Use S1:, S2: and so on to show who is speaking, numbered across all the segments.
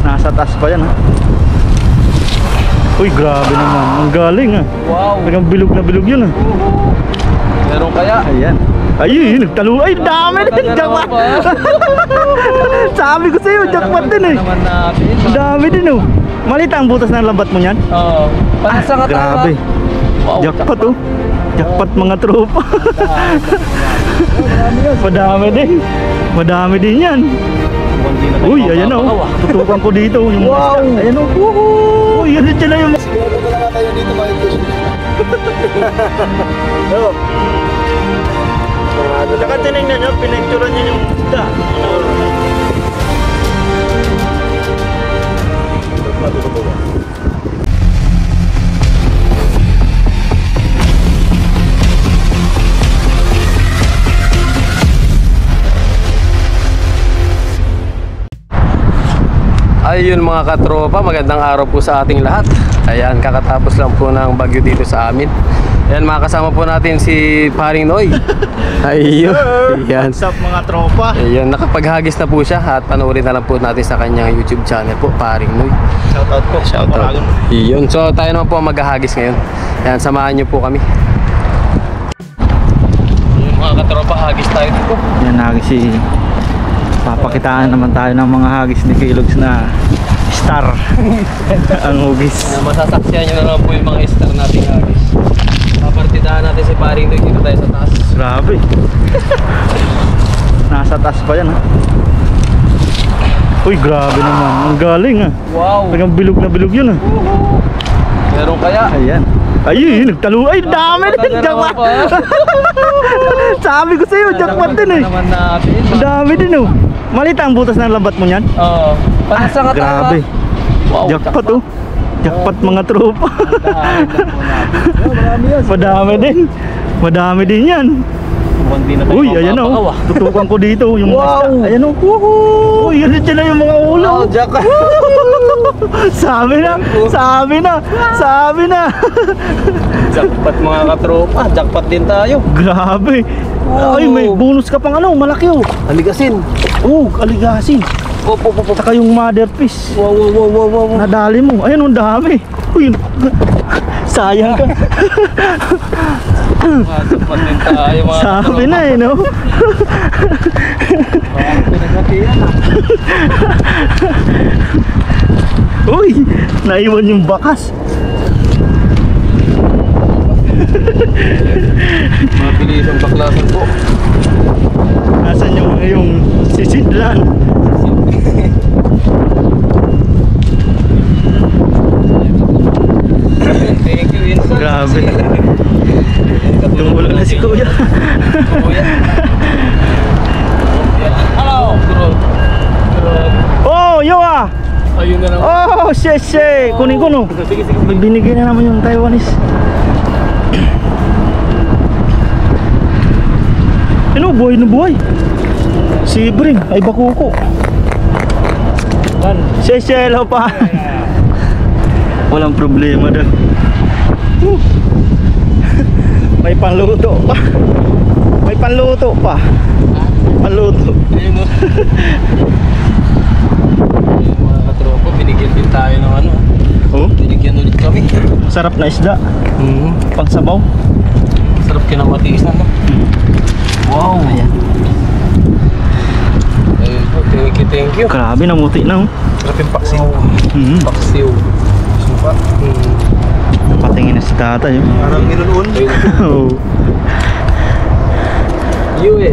S1: Nasa taas pa yan ha. Uy, grabe naman. Ang galing ha.
S2: Wow.
S1: Talagang bilog na bilog yun ha.
S2: Meron kaya?
S1: Ayan. Ayun, nagtalo. Ay, dami din. Jackpot. Sabi ko sa'yo, jackpot din eh. Ang dami din oh. Malita ang butas ng lambat mo niyan?
S2: Oo. Panasa ka
S1: grabe.
S2: Wow,
S1: jackpot oh. Jackpot mga tropa. Madami din. Madami din yan. Uy, ayan oh. Tutukan ko dito. Yung
S2: wow.
S1: Ayan oh. Uy, yan sila yung...
S3: Siguro na nga tayo dito mga ito.
S1: Saka tinignan nyo, pinekturan nyo yung isda.
S2: Ayun mga katropa, magandang araw po sa ating lahat. Ayan, kakatapos lang po ng bagyo dito sa amin. Ayan, makakasama po natin si Paring Noy. Ayun. Ayan.
S1: What's up mga tropa?
S2: Ayan, nakapaghagis na po siya at panoorin na lang po natin sa kanyang YouTube channel po, Paring Noy.
S1: Shoutout po.
S2: Shoutout. Ayun. So tayo naman po maghahagis ngayon. Ayan, samahan nyo po kami. Ayun mga katropa, hagis tayo dito.
S1: Yan, hagis si... Papakitaan naman tayo ng mga hagis ni Kilogs na star. Ang hugis.
S2: Masasaksihan nyo na lang po yung mga star nating hagis. Papartidahan natin si Paring Noy dito tayo sa taas.
S1: Grabe. Nasa taas pa yan ha. Uy, grabe naman. Ang galing ha.
S2: Wow.
S1: Talagang bilog na bilog yun ha.
S2: Meron kaya?
S1: Ayan. Ayun, nagtalo. Ay, dami din. Jackpot. Sabi ko sa'yo, jackpot din eh. Ang dami din oh. Malita ang butas ng lambat mo niyan?
S2: Oo. Panasa ka
S1: grabe.
S2: Wow,
S1: jackpot oh. Jackpot mga tropa. Madami din. Madami din yan. Uy, ayan oh. Tutukan ko dito yung
S2: wow.
S1: isda. Ayan oh. Uy, yan sila yung mga ulo.
S2: Wow, jackpot.
S1: Sabi na. Sabi na. Sabi na.
S2: Jackpot mga katropa. Jackpot din tayo.
S1: Grabe.
S2: Wow.
S1: Ay, may bonus ka pang ano, malaki oh.
S2: Aligasin.
S1: Oh, aligasin. Saka yung mother fish.
S2: Wow, wow, wow, wow, wow.
S1: Nadali mo. Ayun, ang dami. Uy, sayang ka.
S2: Jackpot din tayo mga
S1: Sabi na eh, no? Uy, naiwan yung bakas.
S2: Mabilis ang baklasan po.
S1: Nasaan yung sisidlan?
S2: Thank you, Insan.
S1: Grabe. Tumulo na si Kuya.
S2: Kuya. Hello.
S1: Oh, yo ah.
S2: Ayun na naman.
S1: Oh, sheshe. Kunin ko no.
S2: Sige, sige.
S1: May binigay na naman yung Taiwanese. Ano, buhay na buhay. Sibring, ay bakuko. Sheshe, hello pa. Walang problema doon. May panluto pa. May panluto pa. Panluto.
S2: Ayun o. Mga katropa, binigyan din tayo ng ano.
S1: Oh,
S2: Binigyan ulit kami.
S1: sarap na isda. Pangsabaw.
S2: Sarap kinamatisan no? Wow.
S1: Ayan.
S2: Ayun po, thank you.
S1: Grabe, namuti na oh.
S2: Sarap yung paksiw. Paksiw. Supa.
S1: Napatingin na si tatay oh.
S2: Parang niluon.
S1: Oh.
S2: Yue.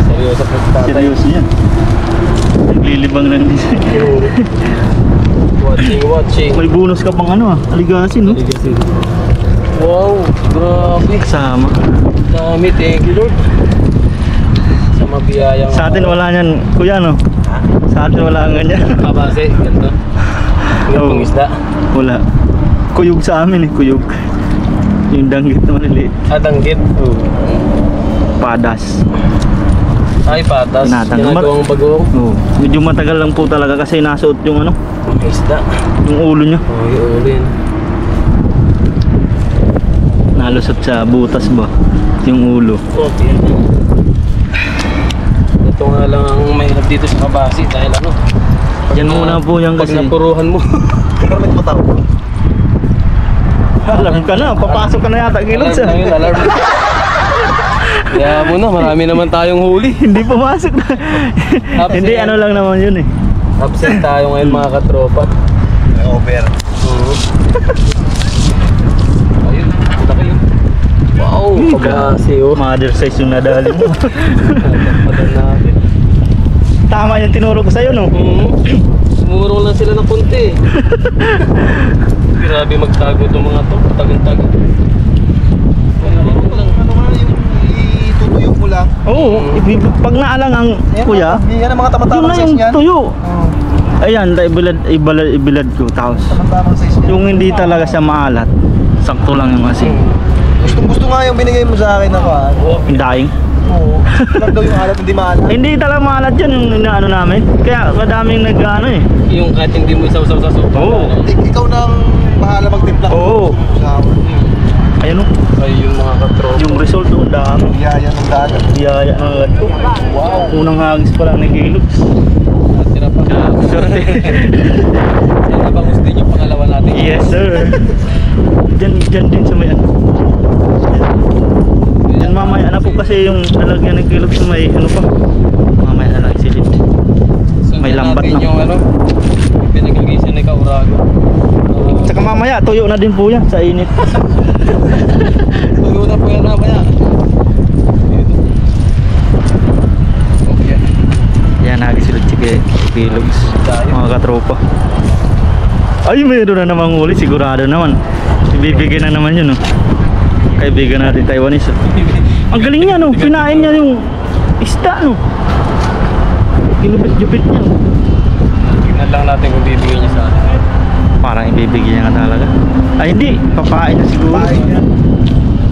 S2: Seryoso po tatay.
S1: Seryoso yan. Naglilibang lang din siya.
S2: Watching.
S1: May bonus ka pang ano ah, aligasin no?
S2: Wow, grabe.
S1: Sama.
S2: Dami, thank you Lord. Sa mabiyayang
S1: Sa atin wala niyan, kuya no? Sa atin wala nga niyan.
S2: kabase, ganito. Yung
S1: Oh.
S2: isda.
S1: Wala. Kuyog sa amin eh, kuyog. Yung danggit na maliliit.
S2: Danggit.
S1: Oh. Padas.
S2: Ay, patas. Ginagawang bagong.
S1: Oh. Medyo matagal lang po talaga kasi nasuot yung ano,
S2: Isda.
S1: yung ulo niya.
S2: Oh, yung ulo yun.
S1: Nalusot sa butas ba? Yung ulo.
S2: Okay. Ito nga lang ang mahirap dito sa Kabasi dahil ano.
S1: Yan muna po yan
S2: Pag
S1: kasi.
S2: napuruhan mo.
S3: Pero may tumataw.
S1: Alam ka na, papasok ka na yata Kilogs.
S2: Alarm na yun, alarm. Kaya mo na, marami naman tayong huli.
S1: Hindi pumasok na.
S2: Absent.
S1: Hindi, ano lang naman yun eh.
S2: Absent tayo ngayon mga katropa.
S3: May over.
S2: Ayun, laki yun. Wow, Kabasi oh.
S1: Mother size yung nadali mo.
S2: Padan natin.
S1: Tama yung tinuro ko sa'yo, no?
S2: Sumurong lang sila ng konti. Grabe magtago itong mga to, tagang-tago.
S3: Ano nga yung itutuyo mo lang?
S1: Oo, pag naalang ang kuya,
S3: Yan ang mga
S1: yun
S3: tama-tamang
S1: na
S3: size
S1: yung
S3: niyan.
S1: tuyo.
S3: Oo.
S1: Ayan, ibilad ko, tapos
S3: Tama-tamang size niyan.
S1: yung hindi talaga siya maalat, sakto lang yung asin.
S3: Gustong-gusto nga yung binigay mo sa akin na kuhan.
S1: Yung daing.
S3: Oo. Lang daw yung alat, hindi maalat.
S1: Hindi talaga maalat yan yung inaano namin. Kaya madaming nag-ano eh.
S2: Yung kahit hindi mo isaw-saw sa sopa.
S1: Oo.
S3: Ikaw nang bahala magtimpla.
S1: Oo.
S3: Sa
S1: Ayun o,
S2: Ayun mga katropa.
S1: yung result o dami.
S3: biyaya ng dagat.
S1: Biyaya ng agad ko.
S2: Wow.
S1: Unang hagis pa lang ng Kilogs.
S2: Natira pa.
S1: Swerte.
S2: Yan ba gusto niyo pangalawa natin?
S1: Yes sir. Diyan din sa may ano. Yan mamaya na po kasi yung lalagyan ng Kilogs sa may ano pa. Mamaya na lang isilid.
S2: Sundan
S1: May lambat
S2: natin
S1: na.
S2: yung ano, pinagagisa ni Kaurago.
S1: Tsaka mamaya tuyo na din po yan sa init.
S2: Tuyo na po yan mamaya. Okay.
S1: Yan hagis ulit si Kilogs. Mga katropa. Ay mayroon na namang huli, sigurado naman. Ibibigay na naman yun, no? Kaibigan natin Taiwanese. Ang galing niya, no? Pinain niya yung isda, no? Kinupit-jupit niya, no?
S2: Tingnan lang natin kung bibigyan niya sa atin.
S1: Parang ibibigay niya nga talaga. Ay hindi, papain na siguro.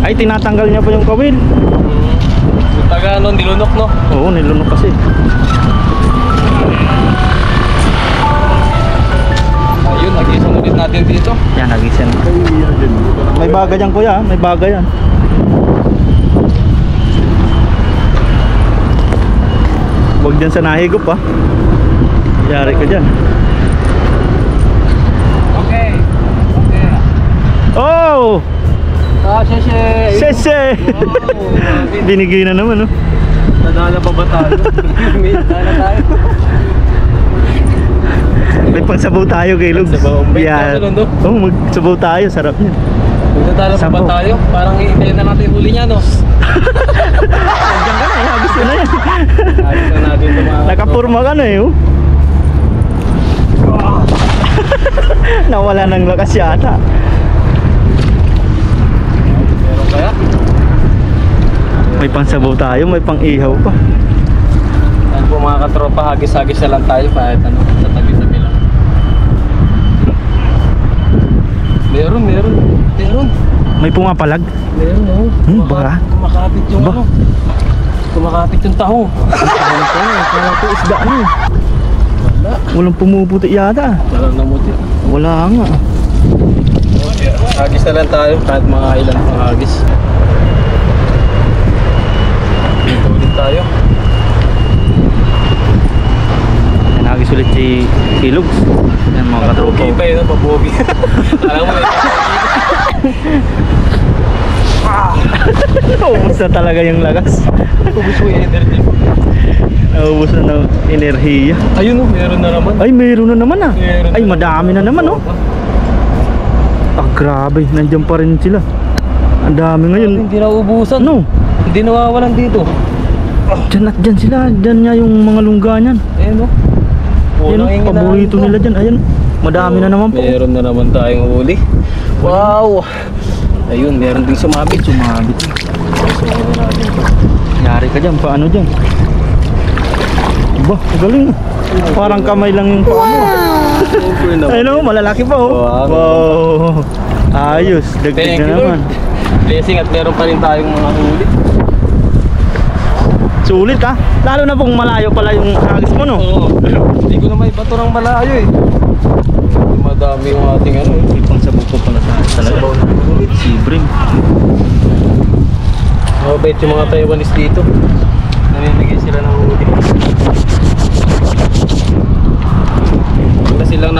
S1: Ay tinatanggal niya pa yung kawil.
S2: Yung taga nun, dilunok no?
S1: Oo, nilunok kasi.
S2: Ayun, nag-isang ulit natin dito.
S1: Yan, nagisan. May baga dyan kuya, may baga yan. Huwag dyan sa nahigop ha. Yari ka dyan.
S2: Okay. Okay.
S1: Oh!
S2: Sheshe!
S1: Sese! Binigay na naman, no?
S2: Nadala pa ba tayo? May nadala tayo.
S1: May pangsabaw tayo kay Lugs.
S2: Pangsabaw. May
S1: Yan.
S2: pangsabaw, no?
S1: Oh, magsabaw tayo, sarap niya.
S2: May nadala pa ba
S1: Sampo.
S2: tayo? Parang iintayin na natin yung huli niya, no?
S1: Diyan ka na eh, gusto na yan.
S2: Ayos na natin ito mga
S1: Nakapurma ka na eh, oh. Nawala ng lakas yata.
S2: Meron kaya?
S1: May pangsabaw tayo, may pang-ihaw pa.
S2: Yan po mga katropa, hagis-hagis na lang tayo kahit ano, sa tabi-tabi lang. Meron.
S1: May pumapalag.
S2: Meron, no?
S1: Baka.
S2: Kumakapit yung
S1: Ba?
S2: ano. Kumakapit yung tahong.
S1: Wala po isda ano eh.
S2: Wala.
S1: Walang pumuputi yata.
S2: Walang namuti.
S1: Wala nga.
S2: Hagis na lang tayo kahit mga ilan pang hagis. Dito ulit tayo.
S1: Nagis ulit si Kilogs. Yan mga katropa.
S2: Pabogi pa yun, pabogi. Alam mo
S1: Naubos na talaga yung lakas.
S2: ubus mo yung energy.
S1: Naubos na ng enerhiya.
S2: Ayun, meron na naman.
S1: Ay, mayroon na naman ah.
S2: Meron
S1: Ay,
S2: na
S1: madami na naman oh. Ah, grabe. Nandiyan pa rin sila. Ang dami ngayon.
S2: Hindi na ubusan.
S1: No,
S2: Hindi nawawalan dito.
S1: dyan at dyan sila. Dyan niya yung mga lungga niyan.
S2: Ayan o.
S1: Yan oh, paborito nila dyan. Ayan, madami na naman po.
S2: Meron na naman tayong huli. Wow! Ayun, meron din sumabit.
S1: Sumabit. Yari ka dyan, paano dyan? Ba, galing. Parang kamay lang yung paa mo.
S2: Siyempre naman.
S1: Ayun oh, malalaki pa oh.
S2: Wow.
S1: Wow. Ayos, dagdag
S2: Thank
S1: na
S2: you,
S1: naman.
S2: Lord. Blessing at meron pa rin tayong mga huli.
S1: Sulit ah. Lalo na pong malayo pala yung hagis mo no.
S2: Oo. Hindi ko na may bato ng malayo eh. Madami yung ating ano eh.
S1: Ipang sabog ko pala sa talaga. Sibring.
S2: Mabait yung mga Taiwanese dito. Naninigay sila ng huli.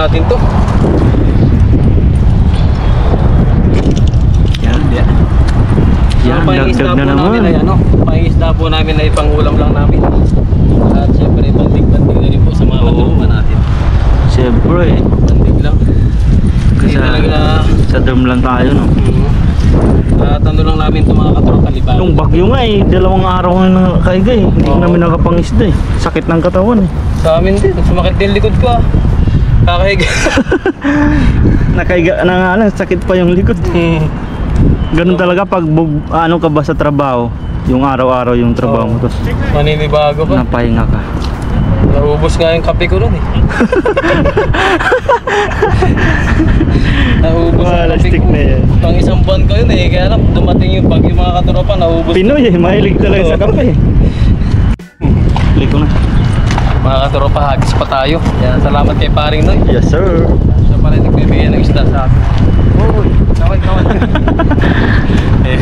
S2: natin to.
S1: Yan. Yan,
S2: Pangingisda
S1: dagdag na
S2: po namin ay
S1: naman.
S2: ano, pangingisda po namin ay pangulam lang namin. At syempre bandig-bandig na rin po sa mga katropa natin.
S1: Siyempre.
S2: Bandig lang. Kasi
S1: Sa,
S2: talaga
S1: sa dorm lang tayo, no?
S2: at ano lang namin itong mga katropa liban.
S1: Yung bagyo nga eh, 2 araw na nakakaiga eh. Hindi ko
S2: Oo.
S1: namin nakapangisda eh. Sakit ng katawan eh.
S2: Sa amin din, sumakit din likod ko ah. Kakahiga.
S1: Nakaiga na nga lang, sakit pa yung likod. Ganun talaga pag ano ka ba sa trabaho, yung araw-araw yung trabaho mo, tapos
S2: Maninibago pa.
S1: napahinga ka.
S2: Naubos nga yung kape ko nun eh. Naubos ang kape
S1: Plastic
S2: ko.
S1: na yan.
S2: Pang isang buwan ko yun eh. Kaya lang dumating yung bagyo mga katropa, naubos.
S1: Pinoy eh, mahilig talaga sa kape. Huli ko na.
S2: Mga katropa, hagis pa tayo. Yan, salamat kay paring Noy.
S1: Yes sir.
S2: Siya pa rin nagbibigay ng isda sa atin. Oh, kaway. Eh,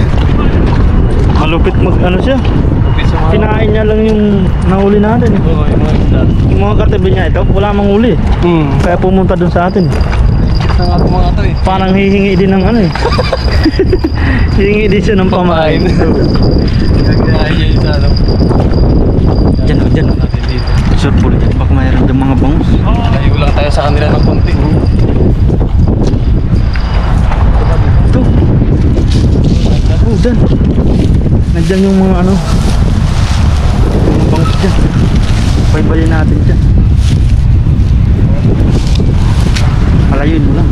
S1: Malupit mag ano siya.
S2: kupit sa mga...
S1: Kinain niya lang yung nahuli natin eh.
S2: Oo, yung mga isda.
S1: Yung mga katabi niya ito, wala mang huli eh. Kaya pumunta dun sa atin.
S2: Sa nga itong mga to eh.
S1: Parang hihingi din ng ano eh. Hihingi din siya ng pamain.
S2: Kaya yun sa ano.
S1: Diyan o, diyan o.
S2: Natin dito.
S1: Sure po dyan, baka mayroon dyan mga bangus.
S2: Layo lang tayo sa kanila ng konti.
S1: Ito. Oh, dyan. Nandyan yung mga ano. Mga bangus dyan. Baybayin natin dyan. Palayuin mo lang.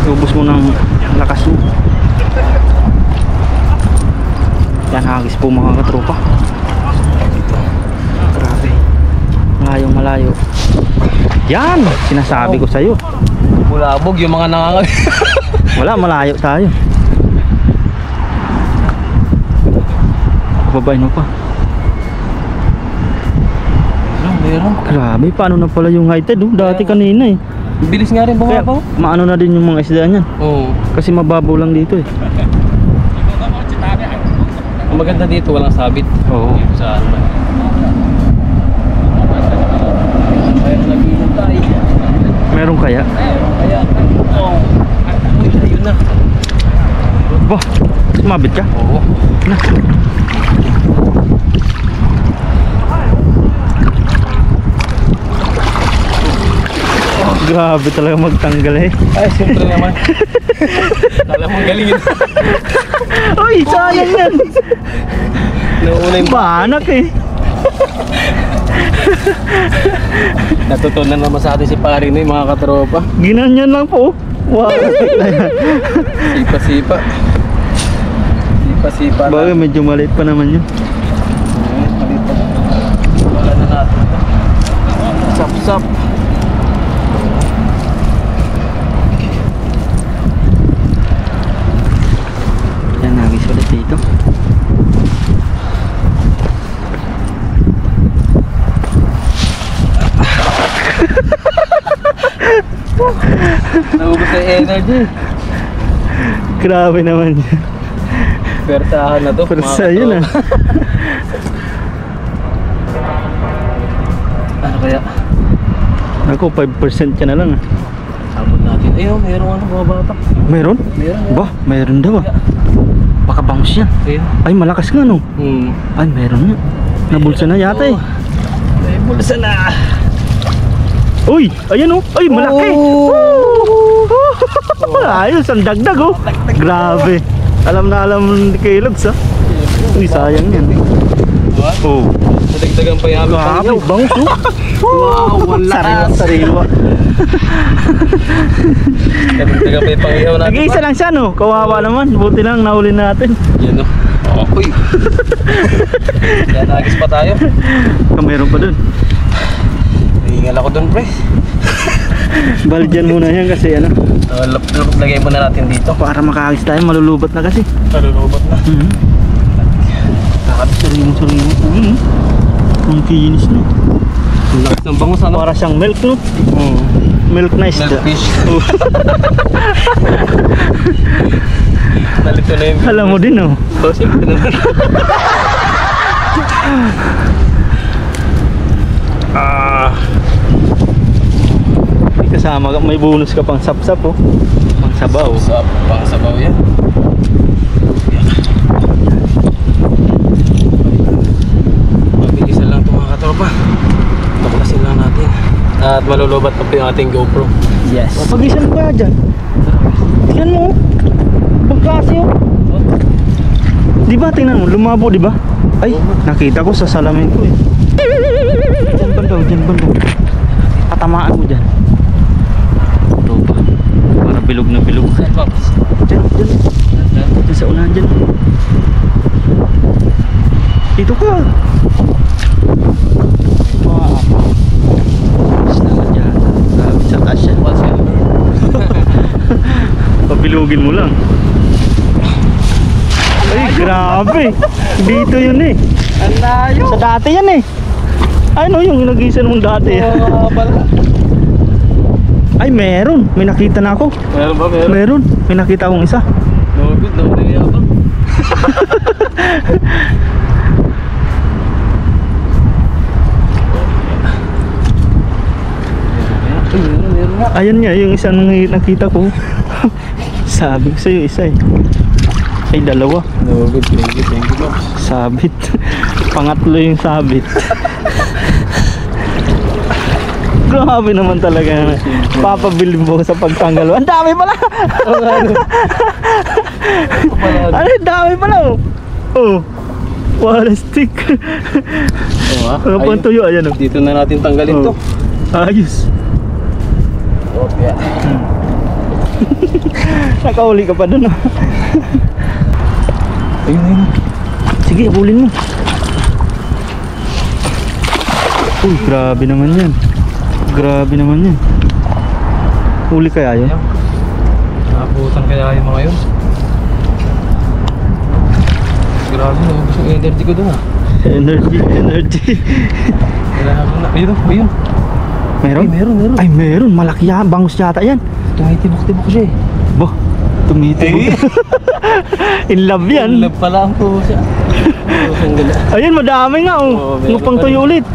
S1: Ubus mo ng lakas mo. Yan, hagis po mga katropa. Grabe. Malayong malayo. Yan! Sinasabi ko sa'yo.
S2: Bulabog yung mga nangangag.
S1: Wala, malayo tayo. Babain mo pa.
S2: Meron.
S1: Grabe, paano na pala yung high tide? Oh? Dati kanina eh.
S2: Bilis nga rin
S1: Kaya
S2: bumabaw.
S1: maano na din yung mga isda niyan.
S2: Oo.
S1: Kasi mababaw lang dito eh.
S2: Ang maganda dito, walang sabit.
S1: Oo.
S2: Dito sa ano. Kaya nag-inom tayo.
S1: Meron kaya?
S2: Kaya, oo. Uy, ayun na.
S1: Bah, sumabit ka?
S2: Oo.
S1: Na. Grabe talaga magtanggal eh.
S2: Ay, siyempre naman. Alam mo, galing yun.
S1: Uy, sayang yan.
S2: Nauna yung
S1: Banak eh.
S2: natutunan naman sa atin si pare na yung mga katropa.
S1: Ginanyan lang po. Wow.
S2: Sipa-sipa. Sipa-sipa lang.
S1: Bagay medyo maliit pa naman yun.
S2: Wala na natin. Sap-sap.
S1: Yan, nagis ulit dito.
S2: Naubos na yung energy.
S1: Grabe naman yun.
S2: Persahan na to.
S1: Persa
S2: mga
S1: yun ah.
S2: katropa. Ano kaya?
S1: Ako, 5% ka na lang ah.
S2: Sabot natin. Ayun, mayroong ano, mga batak.
S1: Mayroon?
S2: Meron.
S1: Ba, mayroon daw ah. Baka bangus yan.
S2: Ayun.
S1: Ay, malakas nga no.
S2: Hmm.
S1: Ay, mayroon nga. Nabulsa na yata eh.
S2: May bulsa na.
S1: Uy, ayan oh. Ay, malaki.
S2: Oh.
S1: Ayos, ang dagdag oh. Grabe. Alam na alam ni Kellogg's ah. Uy, sayang yan.
S2: What?
S1: Oh.
S2: Nadagdagan pa yung aming
S1: Grabe,
S2: pangyaw.
S1: bangus oh.
S2: Wow, wala.
S1: Sariwa.
S2: Nadagdagan pa yung pangyaw natin.
S1: Nag-iisa lang siya no. Kawawa naman. Buti lang nahuli natin.
S2: Yan o. Uy. Yan, nagis pa tayo.
S1: Meron pa dun.
S2: Hingal ako dun, pre.
S1: Baljan muna yan kasi ano.
S2: Lagay muna natin dito.
S1: Para makakagis tayo, malulubat na kasi.
S2: Nalulubot na.
S1: Sariwa. Ang kinis no.
S2: Ang lakas ng bangus, ano?
S1: Para siyang milk no. Milk na isda.
S2: Milk fish.
S1: Oh.
S2: Nalito na yung...
S1: Alam mo din oh.
S2: Oh, siyempre naman.
S1: kasama ka, may bonus ka pang sapsap oh. Pang sabaw.
S2: Sa pang sabaw yan. Mabilisan lang ito mga katropa. Baklasin lang natin. At malulubat na po yung ating GoPro.
S1: Yes. Pag-isan mo kaya dyan. Tingnan mo oh. Ibang klase oh. Di ba tingnan mo, lumabo di ba? Ay, nakita ko sa salamin ko eh. Dyan banda. Patamaan mo dyan. Ito pa. Para bilog na bilog. Dyan. Dyan sa unahan dyan. Dito ka. Sinangan dyan. Grabe sa taas yan. Pabilugin mo lang. Ay, grabe. Dito yun eh.
S2: Ang layo.
S1: Sa dati yan eh. Ano yung inagisan mong dati? Ay, meron. May nakita na ako.
S2: Meron ba? Meron?
S1: Meron. May nakita akong isa.
S2: Lobit, nahuli ako. Meron nga.
S1: Ayan nga, yung isa nung nakita ko. Sabi ko sa'yo, isa eh. Ay, dalawa.
S2: Lobit, thank you, Pops.
S1: Sabit. Pangatlo yung sabit. Grabe naman talaga. Papabilib mo sa pagtanggal. Ang dami pala! Ano, ang dami pala oh. Oh. Wala stick. Ano pang tuyo? Ayan oh.
S2: Dito na natin tanggalin to.
S1: Ayos.
S2: Okay.
S1: Nakauli ka pa dun oh. Ayun. Sige, abulin mo. Uy, grabe naman yan. Grabe naman yan. Huli kaya yun?
S2: Nakabutan kaya yung mga yun. Grabe, nabubos yung energy ko dun ah.
S1: Energy.
S2: Ayun.
S1: Meron?
S2: Ay, meron.
S1: Ay, meron. Malaki yan. Bangus yata yan.
S2: Tumitibok-tibok siya eh.
S1: Bah, tumitibok. In love yan.
S2: Love pala ang pusa.
S1: Ayun, madami nga oh.
S2: Oo, meron
S1: Ngupang
S2: pa rin.
S1: tuyo ulit.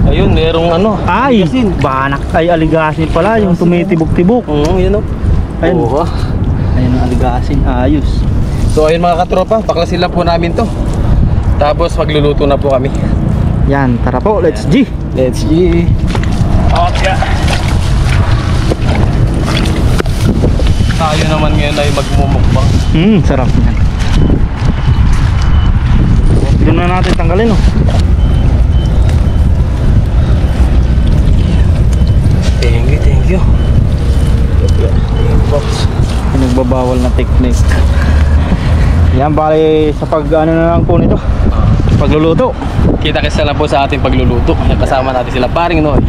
S2: Ayun, merong ano.
S1: Ay,
S2: aligasin.
S1: banak. Ay, aligasin pala. Yung tumitibok-tibok.
S2: Oo, yun o.
S1: Ayun.
S2: Oo.
S1: Ayun ang aligasin. Ayos.
S2: So ayun mga katropa, baklasin lang po namin to. Tapos magluluto na po kami.
S1: Yan, tara po. Let's G.
S2: Let's go. Okay. Tayo naman ngayon ay magmumukbang.
S1: Sarap yan. Doon na natin tanggalin oh.
S2: Thank you.
S1: Pinagbabawal na technique. Yan, bali sa pag ano na lang po nito. Pagluluto.
S2: Kita-kita lang po sa ating pagluluto. Kasama natin sila Paring Noy.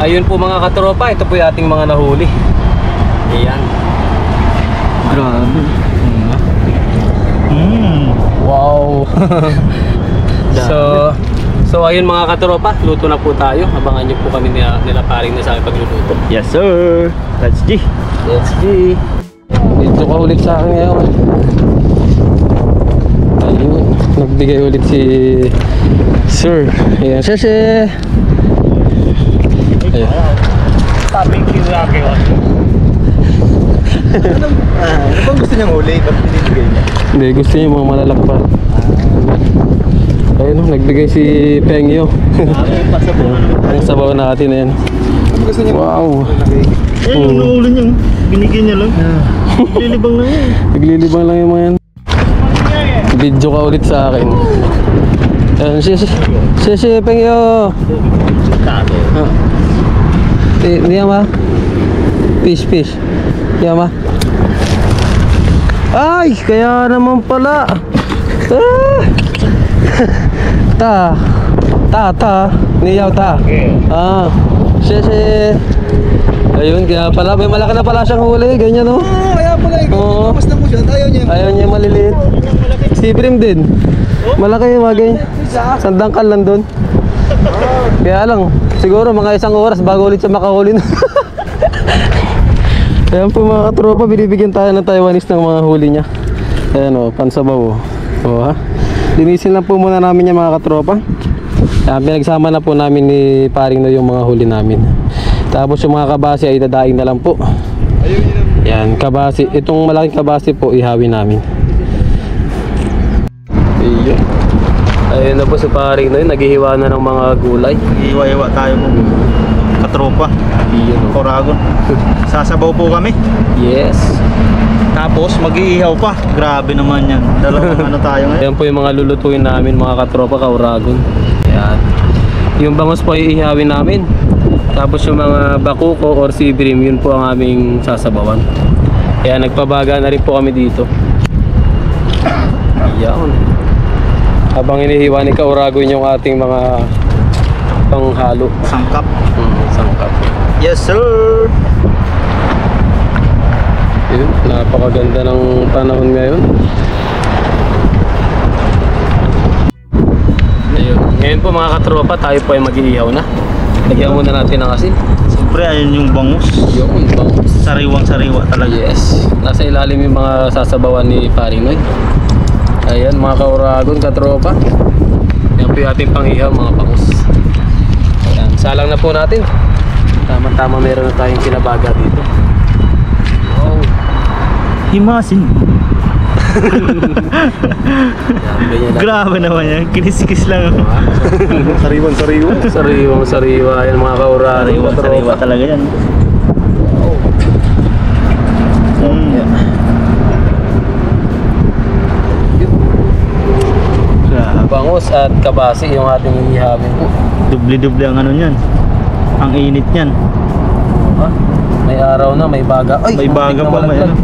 S2: Ayun po mga katropa, ito po yung ating mga nahuli. Ayan.
S1: Grabe.
S2: Wow. So ayun mga katropa, luto na po tayo. Abangan niyo po kami nila Paring na sa aking pagluluto.
S1: Yes sir. Let's G.
S2: Let's go. Dito ka ulit sa akin ngayon. Ayun, nagbigay ulit si Sir. Ayan, sir. Ayan.
S1: Taping kinlaki oh.
S3: Ano bang gusto niyang huli? Ba't binibigay niya?
S2: Hindi, gusto niya yung mga malalakpan. Ayun, nagbigay si Pengyo. Ang sabaw natin ayan.
S3: Ano gusto niya?
S2: Wow.
S1: Yan yung naulo niya. Binigyan niya lang. Lilibang lang yan.
S2: Naglilibang lang yung mga yan. Video ka ulit sa akin. Ayan, si Pengyo. Diyan ba? Fish. Diyan ba? Ay, kaya naman pala. Niyaw ta. Ayun, kaya pala may malaki na pala siyang huli, ganyan no.
S3: Kaya pala
S2: Oo.
S3: Tapos na mo siya. Ayaw niya.
S2: Maliliit. Si Prim din. Malaki yung wagay. Sandangkal lang doon. Kaya lang, siguro mga 1 oras bago ulit siya makahuli na. Ayan po mga katropa, binibigyan tayo ng Taiwanese ng mga huli niya. Ayan o, pansabaw o. O ha. Linisin lang po muna namin yung mga katropa. Pinagsama na po namin ni Paring Noy yung mga huli namin. Tapos yung mga kabasi ay dadaing na lang po. Yan, kabasi. Itong malaking kabasi po ihawin namin. Ayun. Ayun na po si Paring Noy, naghihiwa na ng mga gulay.
S1: Iwa-iwa tayo mo. Katropa.
S2: Ayun.
S1: Oragon. Sasabaw po kami.
S2: Yes.
S1: Tapos mag-iihaw pa. Grabe naman yan. Dalawang ano tayo ngayon.
S2: Ayan po yung mga lulutuin namin mga katropa ka-Oragon. Ayan. Yung bangus po ay ihawin namin. Tapos yung mga bakuko or sibrim, yun po ang aming sasabawan. Kaya nagpabaga na rin po kami dito. Ayan. Habang inihiwa ni ka-Oragon yung ating mga panghalo.
S1: Sangkap.
S2: Sangkap.
S1: Yes sir.
S2: Yun, napakaganda ng panahon ngayon. Ayun. Ngayon po mga katropa, tayo po ay mag-iihaw na. Lagyan muna natin ng asin.
S1: Siyempre ayun yung bangus.
S2: Yung bangus.
S1: Sariwang-sariwa talaga.
S2: Yes. Nasa ilalim yung mga sasabawan ni Paring Noy. Ayan mga ka-Oragon, katropa. Yan po yung ating pang-ihaw mga bangus. Ayan, salang na po natin. Tama-tama meron na tayong kinabaga dito. Wow.
S1: Himasin.
S2: Yan,
S1: Grabe naman yan. Kinisikis lang ako.
S3: Sariwan-sariwa.
S2: Sariwang-sariwa yan mga ka-Oragon.
S1: Sariwa talaga yan.
S2: Bangus at kabasi yung ating ihihawin po.
S1: Dubli-dubli ang ano niyan. Ang init niyan.
S2: May araw na, may baga. Ay,
S1: May baga pa, may ano.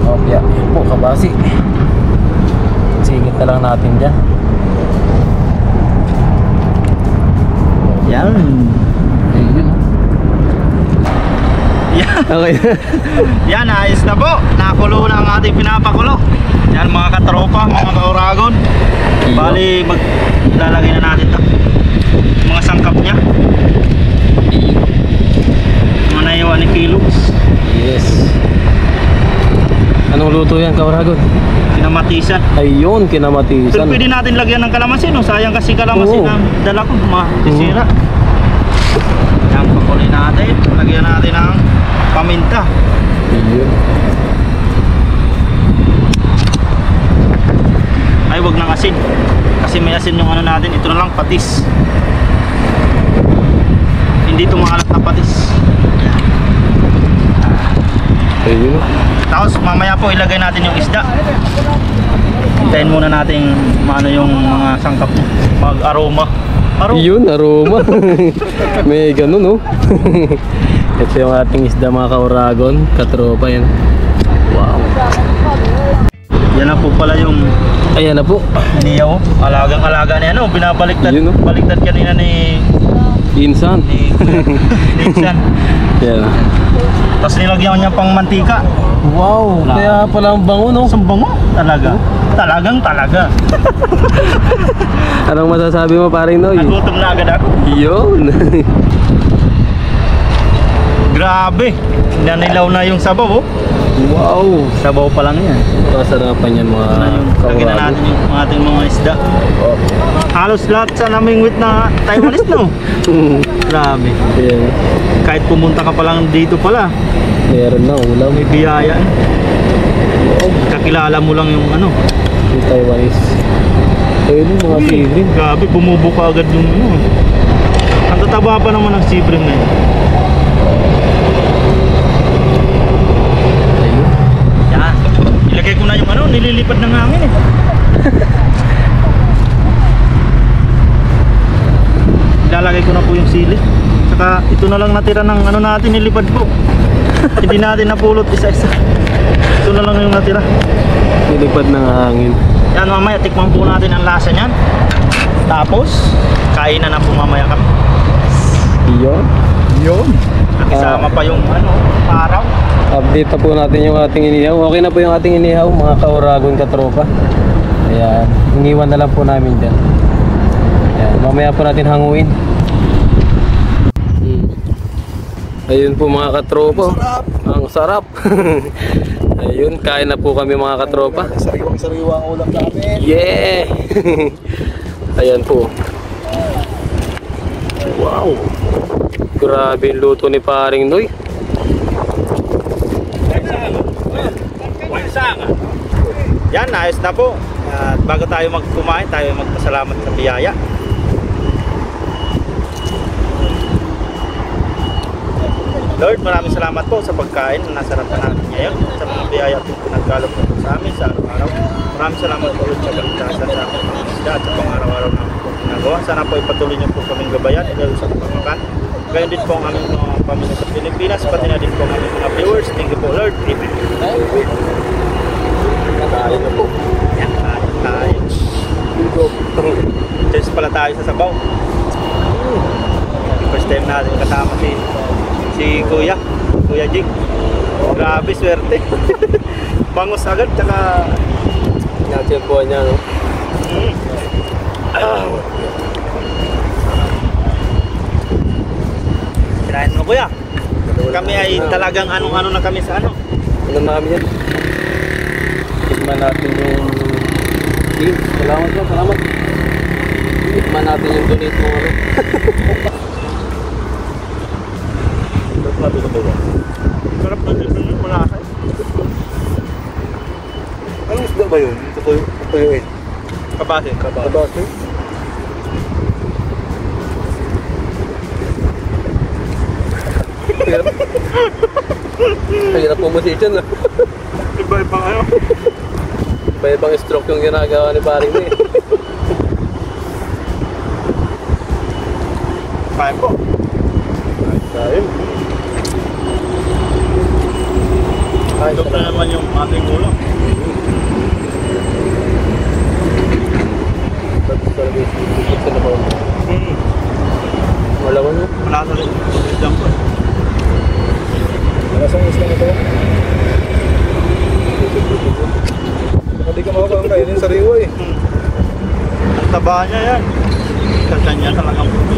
S2: Okay, yan po, kabasi. Singit na lang natin dyan.
S1: Yan.
S2: Ayun.
S1: Yan.
S2: Okay.
S1: Yan, ayos na po. Nakulo na ang ating pinapakulo. Yan mga katropa, mga ka-Oragon. Bali, maglalagay na natin ito. Mga sangkap niya. Mga naiwan ni Kilogs.
S2: Yes. Anong luto yan, ka-Oragon?
S1: Kinamatisan.
S2: Ayun,
S1: Pero
S2: kinamatisan.
S1: pwede natin lagyan ng kalamansi, no? Sayang kasi kalamansi
S2: Oo.
S1: ang dala ko. Masisira. Yan, pakuloy natin. Lagyan natin ng paminta.
S2: Ayun.
S1: Ay, wag ng asin. Kasi may asin yung ano natin. Ito na lang, patis. Hindi ito maalat na patis.
S2: Ayun.
S1: Tapos mamaya po ilagay natin yung isda. Hintayin muna natin maano yung mga sangkap niya. Mag-aroma.
S2: Yun, aroma. May ganun, no? Ito yung ating isda mga ka-Oragon. Katropa yan. Wow.
S1: Yan na po pala yung
S2: Ayan na po.
S1: iniyaw. Alagang-alaga niya, no? Binabaliktad.
S2: Yun, no?
S1: Baliktad kanina ni
S2: Insan.
S1: Insan.
S2: Yan.
S1: Tapos nilagyan niya pang mantika.
S2: Wow. Kaya pala ang bango, no?
S1: Isang bango. Talaga. Talagang talaga.
S2: Anong masasabi mo, Paring Noy?
S1: Nagutom na agad ako.
S2: Yun.
S1: Grabe. Nanilaw na yung sabaw, oh.
S2: Wow.
S1: Sabaw pa lang yan.
S2: Masarapan yan mga
S1: Lagyan na
S2: ka-Oragon.
S1: natin yung ating mga isda. Halos lahat sa naming wit na Taiwanese, no? Grabe.
S2: Ayan.
S1: Kahit pumunta ka pa lang dito pala,
S2: Meron na ulam.
S1: may biyaya. Kakilala mo lang yung ano.
S2: Yung Taiwanese. Ayun yung mga sibling.
S1: Grabe, bumubuka agad yung ano. Ang tataba pa naman ng sibling na yun.
S2: Ayun.
S1: Yan. Ilagay ko na yung ano, nililipad ng hangin eh. Ilalagay ko na po yung sili. Saka ito na lang natira ng ano natin, nilipad po. Hindi natin napulot isa-isa. Ito na lang yung natira.
S2: Nilipad ng hangin.
S1: Yan, mamaya tikman po natin ang lasa niyan. Tapos, kainan na po mamaya kami.
S2: Yun.
S1: Yun. Nakisama pa yung ano, araw.
S2: Update na po natin yung ating inihaw. Okay na po yung ating inihaw, mga ka-Oragon katropa. Ayan, iniwan na lang po namin dyan. Ayan, mamaya po natin hanguin. Ayun po mga katropa. Ang sarap. Ayun, kain na po kami mga katropa.
S3: Sariwang-sariwa ang ulam namin.
S2: Yeah! Ayan po. Wow! Grabe yung luto ni paring Noy.
S1: Yan, ayos na po. At bago tayo magkumain, tayo magpasalamat sa biyaya. Lord, maraming salamat po sa pagkain na nasarapan natin ngayon, sa mga biyaya at pinagkalog po sa amin sa araw-araw. Maraming salamat po Lord sa kaligtasan sa aming mga isda at sa pang-araw-araw namin po ginagawa. Sana po ipatuloy niyo po kaming gabayan at lalo sa pagmamakan. Gayon din po ang aming mga pamilya sa Pilipinas, pati na din po ang aming mga viewers. Thank you po Lord. Amen.
S2: Tayo na po.
S1: Yan, tayo. Cheers pala tayo sa sabaw. First time natin kasama si Kuya Jig. Grabe, swerte. Bangus agad, tsaka
S2: Natsimpuan niya, no?
S1: Kinain mo Kuya. Kami ay talagang anong-ano na kami sa ano.
S2: Ano namin yan? Tikman natin yung... Sige, salamat po, salamat. Tikman natin yung donate mo, ano?
S1: Sarap na din yun, malaki.
S3: Anong isda ba yun? Tutuyuin.
S1: Kabase.
S3: Kabase?
S2: Hirap pumusisyon, ah.
S1: Iba-ibang ano.
S2: Iba-ibang stroke yung ginagawa ni paring Noy.
S1: Kain po.
S3: Kain.
S1: Ito na naman yung ating ulo.
S2: Wala mo na.
S1: Wala sa rin. Diyan po.
S3: Malasang isla na ito. Baka di ka makakang kainin sariwa eh.
S1: Ang taba niya yan. Kasi niya talagang puti.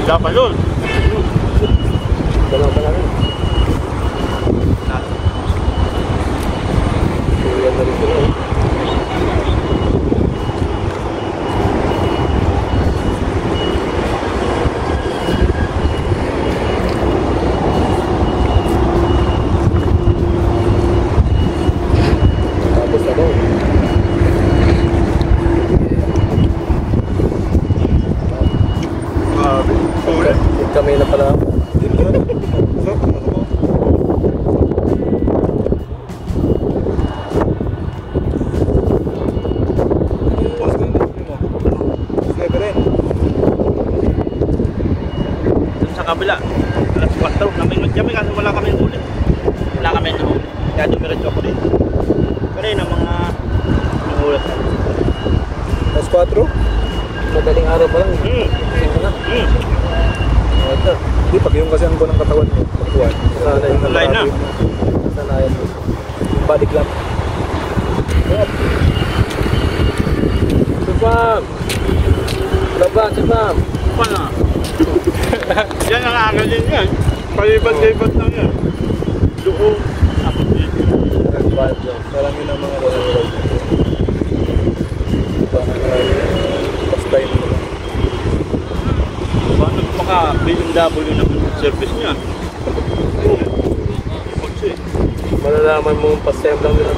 S1: Dapat yun.
S2: Dalaw pa namin. Yan na rin sila, eh. Tapos na daw.
S1: Ulit.
S2: Kami na pala.
S3: Di ba? Sarap na ito. Sniper rin.
S1: Dun sa kabila. Alas 4. Namingot kami kasi wala kami ulit. Wala kami nahuli. Kaya dumiretso ako rin. Kanina mga ulit.
S3: Mas 4?
S2: Madaling araw pa lang. Sige na. Ito.
S3: Di, pag yung kasi ang ko ng katawan mo, pagkuhan.
S1: Kulay na.
S2: Sanayan mo.
S3: Yung body clamp.
S2: Supam! Laban, supam!
S1: Paano? Yan ang aga din yan. Palibat-libat lang yan. Doon. Tapos dito.
S3: Parang yun ang mga lalawag. Parang pastay mo.
S1: Paano maka-BMW naman yung service niya? Pagsi.
S2: Malalaman mo yung pasayang lang nila.